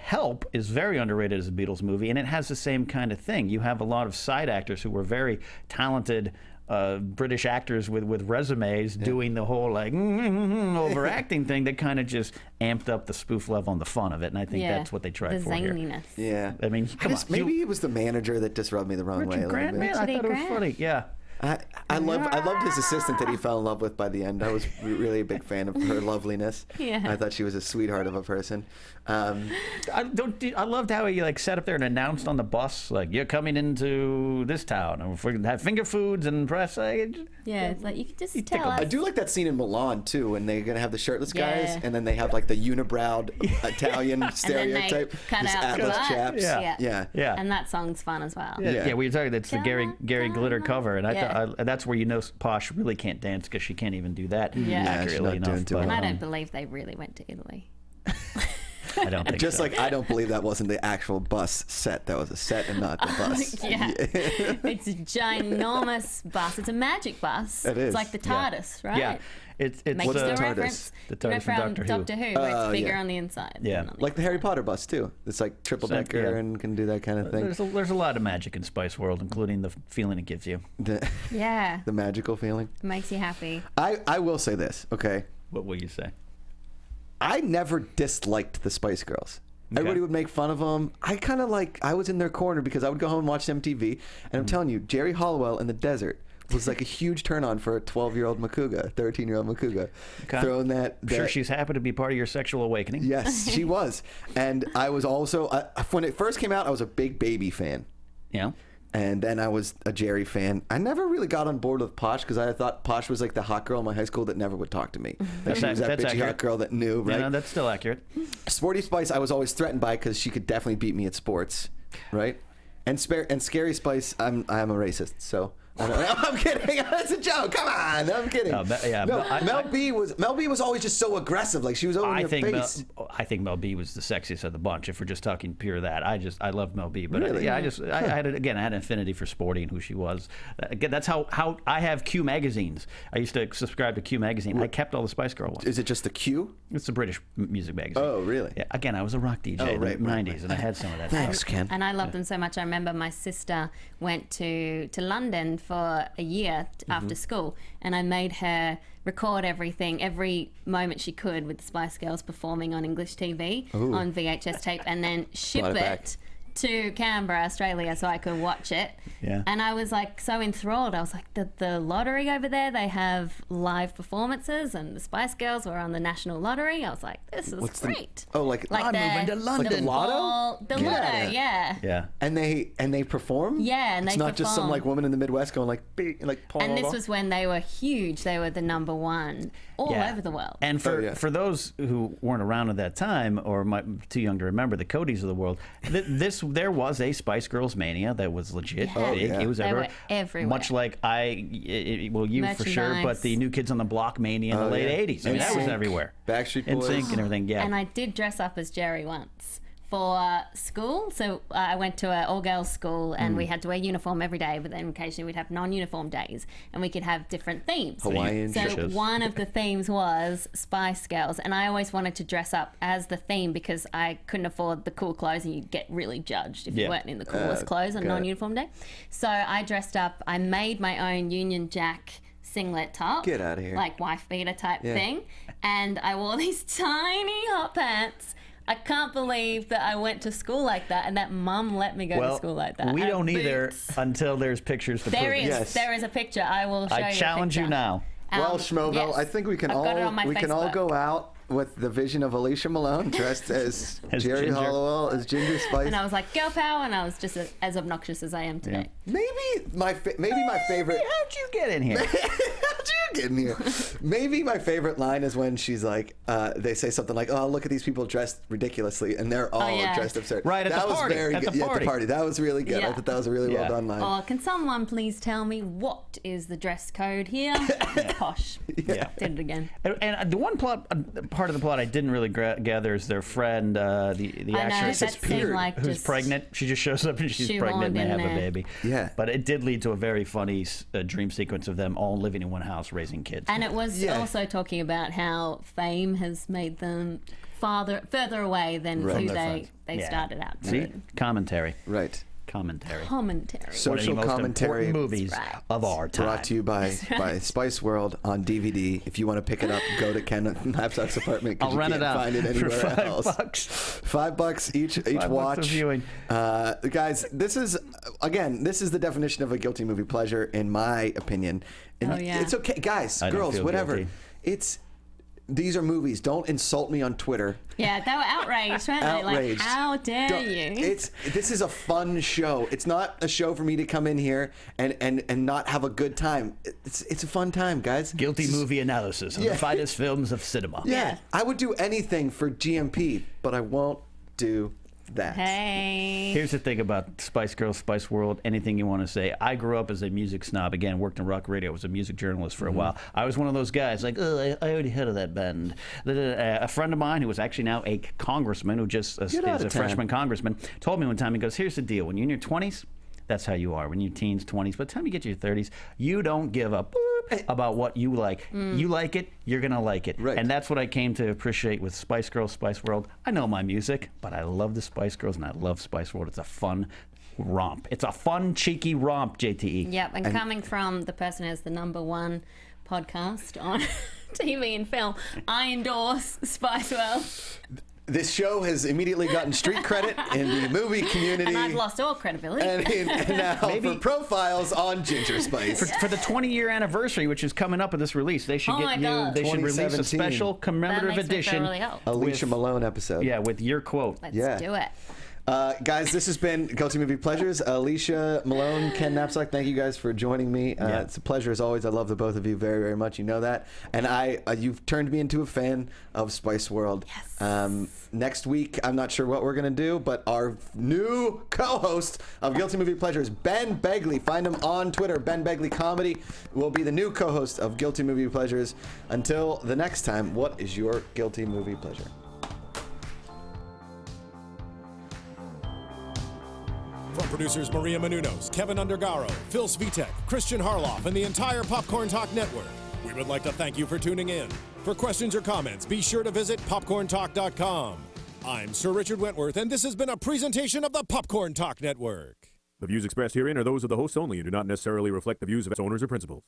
[SPEAKER 4] Help is very underrated as a Beatles movie, and it has the same kind of thing. You have a lot of side actors who were very talented British actors with resumes doing the whole like overacting thing that kind of just amped up the spoof level and the fun of it, and I think that's what they tried for here.
[SPEAKER 7] Zaniness.
[SPEAKER 3] Yeah,
[SPEAKER 4] I mean,
[SPEAKER 3] maybe it was the manager that just rubbed me the wrong way.
[SPEAKER 4] Richard Grant, man, I thought it was funny. Yeah.
[SPEAKER 3] I loved his assistant that he fell in love with by the end. I was really a big fan of her loveliness.
[SPEAKER 7] Yeah.
[SPEAKER 3] I thought she was a sweetheart of a person.
[SPEAKER 4] I loved how he like sat up there and announced on the bus like, "You're coming into this town, and we're gonna have finger foods and press."
[SPEAKER 7] It's like you can just tell us.
[SPEAKER 3] I do like that scene in Milan too, when they're gonna have the shirtless guys, and then they have like the unibrowed Italian stereotype,
[SPEAKER 7] cut
[SPEAKER 3] this
[SPEAKER 7] out
[SPEAKER 3] Atlas
[SPEAKER 7] the
[SPEAKER 3] chaps.
[SPEAKER 4] Yeah.
[SPEAKER 7] And that song's fun as well.
[SPEAKER 4] Yeah, we were talking. That's the Gary Glitter cover, and I thought that's where you know Posh really can't dance because she can't even do that accurately enough.
[SPEAKER 3] doing too well.
[SPEAKER 7] And I don't believe they really went to Italy.
[SPEAKER 4] I don't think
[SPEAKER 3] Just
[SPEAKER 4] so.
[SPEAKER 3] like I don't believe that wasn't the actual bus set. That was a set and not the bus.
[SPEAKER 7] Yeah. It's a ginormous bus. It's a magic bus.
[SPEAKER 3] It is.
[SPEAKER 7] It's like the TARDIS, right?
[SPEAKER 4] Yeah. It's
[SPEAKER 7] Makes
[SPEAKER 3] What's
[SPEAKER 7] the
[SPEAKER 3] the TARDIS?
[SPEAKER 7] reference.
[SPEAKER 4] The TARDIS from
[SPEAKER 7] from
[SPEAKER 4] Doctor Who.
[SPEAKER 7] Where it's bigger
[SPEAKER 3] yeah.
[SPEAKER 7] on the inside.
[SPEAKER 4] Yeah.
[SPEAKER 7] than on the
[SPEAKER 3] Like the Harry Potter bus too. It's like triple decker
[SPEAKER 4] yeah.
[SPEAKER 3] and can do that kind of thing.
[SPEAKER 4] There's a lot of magic in Spice World, including the feeling it gives you.
[SPEAKER 7] Yeah.
[SPEAKER 3] The magical feeling.
[SPEAKER 7] Makes you happy.
[SPEAKER 3] I will say this, okay?
[SPEAKER 4] What will you say?
[SPEAKER 3] I never disliked the Spice Girls. Everybody would make fun of them. I kind of I was in their corner because I would go home and watch MTV. And I'm telling you, Jerry Halliwell in the desert was like a huge turn on for a 12-year-old Makuga, 13-year-old Makuga.
[SPEAKER 4] Okay.
[SPEAKER 3] Throwing that.
[SPEAKER 4] I'm sure she's happy to be part of your sexual awakening.
[SPEAKER 3] Yes, she was. And I was also, when it first came out, I was a big Baby fan.
[SPEAKER 4] Yeah.
[SPEAKER 3] And then I was a Jerry fan. I never really got on board with Posh because I thought Posh was like the hot girl in my high school that never would talk to me. Like she was that
[SPEAKER 4] That's
[SPEAKER 3] bitchy
[SPEAKER 4] accurate.
[SPEAKER 3] hot girl that knew, right?
[SPEAKER 4] Yeah, no, that's still accurate.
[SPEAKER 3] Sporty Spice, I was always threatened by because she could definitely beat me at sports, right? And Scary Spice, I'm a racist, so. I'm kidding. That's a joke. Come on. I'm kidding.
[SPEAKER 4] No,
[SPEAKER 3] Mel B was always just so aggressive. Like she was over in your face.
[SPEAKER 4] I think Mel B was the sexiest of the bunch. If we're just talking pure that, I love Mel B. But
[SPEAKER 3] Really?
[SPEAKER 4] I had an affinity for Sporty and who she was. Again, that's how I have Q magazines. I used to subscribe to Q magazine. I kept all the Spice Girl ones.
[SPEAKER 3] Is it just the Q?
[SPEAKER 4] It's a British music magazine.
[SPEAKER 3] Oh, really?
[SPEAKER 4] Yeah. Again, I was a rock DJ in the 90s, and I had some of that.
[SPEAKER 3] Thanks, Ken.
[SPEAKER 7] And I love them so much. I remember my sister went to London for a year after school, and I made her record everything, every moment she could with the Spice Girls performing on English TV on VHS tape, and then ship
[SPEAKER 3] Brought it
[SPEAKER 7] it
[SPEAKER 3] back.
[SPEAKER 7] to Canberra, Australia, so I could watch it.
[SPEAKER 4] Yeah.
[SPEAKER 7] And I was like so enthralled. I was like, the lottery over there, they have live performances, and the Spice Girls were on the National Lottery. I was like, this is great.
[SPEAKER 3] Like
[SPEAKER 4] I'm moving to London.
[SPEAKER 3] Like the Lotto?
[SPEAKER 7] The Lotto, yeah.
[SPEAKER 4] Yeah.
[SPEAKER 3] And they perform?
[SPEAKER 7] Yeah, and
[SPEAKER 3] it's
[SPEAKER 7] they
[SPEAKER 3] not just some
[SPEAKER 7] perform.
[SPEAKER 3] like woman in the Midwest going like big like Paul.
[SPEAKER 7] And this was when they were huge. They were the number one all
[SPEAKER 4] Yeah.
[SPEAKER 7] over the world.
[SPEAKER 4] And for,
[SPEAKER 3] yeah.
[SPEAKER 4] for those who weren't around at that time or too young to remember the Codys of the world, there was a Spice Girls mania that was legit
[SPEAKER 7] Yeah.
[SPEAKER 4] big.
[SPEAKER 3] yeah.
[SPEAKER 4] It was
[SPEAKER 7] They were everywhere.
[SPEAKER 4] much like you for sure,
[SPEAKER 7] Merchandise.
[SPEAKER 4] but the New Kids on the Block mania in the late
[SPEAKER 3] yeah.
[SPEAKER 4] 80s. I mean, that was
[SPEAKER 3] NSYNC,
[SPEAKER 4] everywhere.
[SPEAKER 3] Backstreet Boys.
[SPEAKER 4] NSYNC and everything. Yeah.
[SPEAKER 7] And I did dress up as Jerry once for school. So I went to an all-girls school, and we had to wear uniform every day, but then occasionally we'd have non-uniform days, and we could have different themes.
[SPEAKER 3] Hawaiian
[SPEAKER 7] So
[SPEAKER 3] shirts.
[SPEAKER 7] one of the themes was Spice Girls, and I always wanted to dress up as the theme because I couldn't afford the cool clothes, and you'd get really judged if
[SPEAKER 4] Yeah.
[SPEAKER 7] you weren't in the coolest clothes on
[SPEAKER 3] got it.
[SPEAKER 7] non-uniform day. So I dressed up. I made my own Union Jack singlet top.
[SPEAKER 3] Get outta here.
[SPEAKER 7] Like wife beater type
[SPEAKER 3] Yeah.
[SPEAKER 7] thing. And I wore these tiny hot pants. I can't believe that I went to school like that, and that mum let me go to school like that.
[SPEAKER 4] we
[SPEAKER 7] I have
[SPEAKER 4] don't either
[SPEAKER 7] boots.
[SPEAKER 4] until there's pictures to
[SPEAKER 7] There
[SPEAKER 4] prove it.
[SPEAKER 7] is.
[SPEAKER 3] Yes.
[SPEAKER 7] There is a picture. I will show you.
[SPEAKER 4] I
[SPEAKER 7] a
[SPEAKER 4] challenge you
[SPEAKER 7] picture.
[SPEAKER 4] now.
[SPEAKER 3] Well, Schmoville,
[SPEAKER 7] yes.
[SPEAKER 3] I think we can
[SPEAKER 7] I've got it on my Facebook.
[SPEAKER 3] go out with the vision of Alicia Malone dressed as,
[SPEAKER 4] As
[SPEAKER 3] Jerry
[SPEAKER 4] Ginger.
[SPEAKER 3] Halliwell as Ginger Spice.
[SPEAKER 7] And I was like, girl power, and I was just as obnoxious as I am today.
[SPEAKER 3] Maybe my favorite.
[SPEAKER 4] How'd you get in here?
[SPEAKER 3] How'd you get in here? Maybe my favorite line is when she's like, they say something like, "Oh, look at these people dressed ridiculously," and they're all
[SPEAKER 7] yeah.
[SPEAKER 3] dressed absurd.
[SPEAKER 4] Right, at
[SPEAKER 3] that
[SPEAKER 4] the
[SPEAKER 3] was
[SPEAKER 4] party,
[SPEAKER 3] very
[SPEAKER 4] at
[SPEAKER 3] good.
[SPEAKER 4] the
[SPEAKER 3] Yeah, at the
[SPEAKER 4] party.
[SPEAKER 3] party. That was really good. I
[SPEAKER 7] Yeah.
[SPEAKER 3] thought that was a really well
[SPEAKER 4] Yeah.
[SPEAKER 3] done line.
[SPEAKER 7] Oh, can someone please tell me what is the dress code here? Posh.
[SPEAKER 4] Yeah.
[SPEAKER 7] Did it again.
[SPEAKER 4] And the one part of the plot I didn't really gather is their friend, the
[SPEAKER 7] I know,
[SPEAKER 4] actress
[SPEAKER 7] that seemed like
[SPEAKER 4] who's
[SPEAKER 7] just
[SPEAKER 4] pregnant. She just shows up and she's
[SPEAKER 7] shoehorned
[SPEAKER 4] pregnant and they
[SPEAKER 7] in
[SPEAKER 4] have
[SPEAKER 7] there.
[SPEAKER 4] a baby.
[SPEAKER 3] Yeah.
[SPEAKER 4] But it did lead to a very funny dream sequence of them all living in one house raising kids.
[SPEAKER 7] And it was
[SPEAKER 3] Yeah.
[SPEAKER 7] also talking about how fame has made them further away than
[SPEAKER 3] Right.
[SPEAKER 7] who
[SPEAKER 3] From
[SPEAKER 4] their
[SPEAKER 7] they
[SPEAKER 4] friends. Yeah.
[SPEAKER 7] started out.
[SPEAKER 4] See?
[SPEAKER 7] being.
[SPEAKER 4] Commentary.
[SPEAKER 3] Right.
[SPEAKER 4] Commentary.
[SPEAKER 7] Commentary.
[SPEAKER 3] So-
[SPEAKER 4] One of the
[SPEAKER 3] Social
[SPEAKER 4] most
[SPEAKER 3] commentary.
[SPEAKER 4] important movies
[SPEAKER 7] That's right.
[SPEAKER 4] of our time.
[SPEAKER 3] Brought to you by Spice World on DVD. If you want to pick it up, go to Ken Hapsock's apartment because
[SPEAKER 4] I'll
[SPEAKER 3] you
[SPEAKER 4] rent
[SPEAKER 3] can't
[SPEAKER 4] it out
[SPEAKER 3] find it
[SPEAKER 4] for
[SPEAKER 3] anywhere else.
[SPEAKER 4] $5.
[SPEAKER 3] $5 each
[SPEAKER 4] $5
[SPEAKER 3] watch.
[SPEAKER 4] a viewing.
[SPEAKER 3] Guys, this is the definition of a guilty movie pleasure, in my opinion. And
[SPEAKER 7] Oh, yeah.
[SPEAKER 3] it's okay, guys,
[SPEAKER 4] I don't
[SPEAKER 3] girls,
[SPEAKER 4] feel
[SPEAKER 3] whatever.
[SPEAKER 4] guilty.
[SPEAKER 3] These are movies. Don't insult me on Twitter.
[SPEAKER 7] Yeah, they were outraged, weren't they?
[SPEAKER 3] Outraged.
[SPEAKER 7] Like, how dare
[SPEAKER 3] Don't-
[SPEAKER 7] you?
[SPEAKER 3] This is a fun show. It's not a show for me to come in here and not have a good time. It's a fun time, guys.
[SPEAKER 4] Guilty movie analysis of
[SPEAKER 3] Yeah.
[SPEAKER 4] the finest films of cinema.
[SPEAKER 3] Yeah, I would do anything for GMP, but I won't do that.
[SPEAKER 7] Hey.
[SPEAKER 4] Here's the thing about Spice Girls, Spice World, anything you want to say. I grew up as a music snob. Again, worked in rock radio. I was a music journalist for a while. I was one of those guys like, oh, I already heard of that band. A friend of mine who was actually now a congressman, who just is a freshman congressman, told me one time, he goes, here's the deal. When you're in your 20s, that's how you are. When you're teens, 20s, by the time you get to your 30s, you don't give a boop about what you like. You like it, you're going to like it.
[SPEAKER 3] Right.
[SPEAKER 4] And that's what I came to appreciate with Spice Girls, Spice World. I know my music, but I love the Spice Girls and I love Spice World. It's a fun romp. It's a fun, cheeky romp, JTE.
[SPEAKER 7] Yep, and coming from the person who has the #1 podcast on TV and film, I endorse Spice World.
[SPEAKER 3] This show has immediately gotten street credit in the movie community.
[SPEAKER 7] And I've lost all credibility.
[SPEAKER 3] And now for profiles on Ginger Spice.
[SPEAKER 4] For the 20-year anniversary, which is coming up with this release, they should they should release a
[SPEAKER 3] 2017.
[SPEAKER 4] special commemorative edition.
[SPEAKER 7] Really help.
[SPEAKER 3] Alicia Malone episode.
[SPEAKER 4] Yeah, with your quote.
[SPEAKER 7] Let's do it.
[SPEAKER 3] Guys, this has been Guilty Movie Pleasures. Alicia Malone, Ken Knapsack, thank you guys for joining me. It's a pleasure as always. I love the both of you very, very much. You know that. And you've turned me into a fan of Spice World.
[SPEAKER 7] Yes.
[SPEAKER 3] Next week, I'm not sure what we're going to do, but our new co-host of Guilty Movie Pleasures, Ben Begley. Find him on Twitter. Ben Begley Comedy will be the new co-host of Guilty Movie Pleasures. Until the next time, what is your Guilty Movie Pleasure?
[SPEAKER 1] From producers Maria Menounos, Kevin Undergaro, Phil Svitek, Christian Harloff, and the entire Popcorn Talk Network, we would like to thank you for tuning in. For questions or comments, be sure to visit popcorntalk.com. I'm Sir Richard Wentworth, and this has been a presentation of the Popcorn Talk Network.
[SPEAKER 9] The views expressed herein are those of the hosts only and do not necessarily reflect the views of its owners or principals.